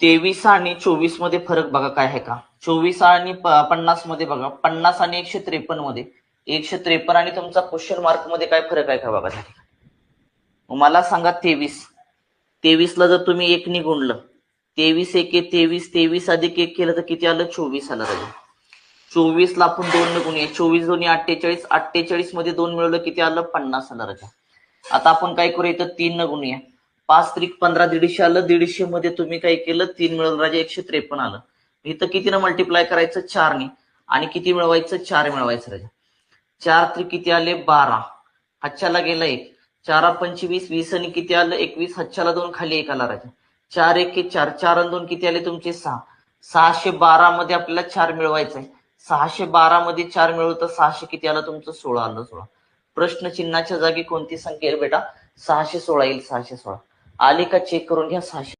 23 आणि 24 मध्ये फरक बघा काय आहे का. 24 आणि 50 मध्ये बघा, 50 आणि 153 मध्ये, 153 आणि तुमचा क्वेश्चन मार्क मध्ये काय फरक आहे का बघा. मला सांगा 23 ला जर तुम्ही 1 ने गुणलं, 23 एके 23, 23 अधिक 1 केलं तर किती आलं, 24 आलं राजा. 24 ला आपण 2 ने गुणूया, 24 दोन्ही 48, 48 मध्ये 2 मिळवलं किती आलं, 50 आलं राजा. आता आपण काय करूया, इथं 3 न गुणूया, 5 त्रिक 15, 150 आलं. 150 मध्ये तुम्ही काय केलं, 3 मिळवलं राजा, 153 आलं. इथं कितीनं मल्टिप्लाय करायचं, 4 ने, आणि किती मिळवायचं, 4 मिळवायचं राजा. 4 त्रिक किती आले, 12, हातच्याला गेला 1, 4 25, 20 आणि किती आलं, 21, हातच्याला 2, खाली 1 आला राजा. 4 1 4, 4 आणि 2 किती आले तुमचे, 6. 612 मध्ये आपल्याला 4 मिळवायचं आहे. 612 मध्ये 4 मिळवलं तर 600 किती आलं तुमचं, 16 आलं. 16. प्रश्न चिन्हाच्या जागी कोणती संख्या येईल बेटा, 616 येईल. 616 आली का, चेक करून घ्या. 600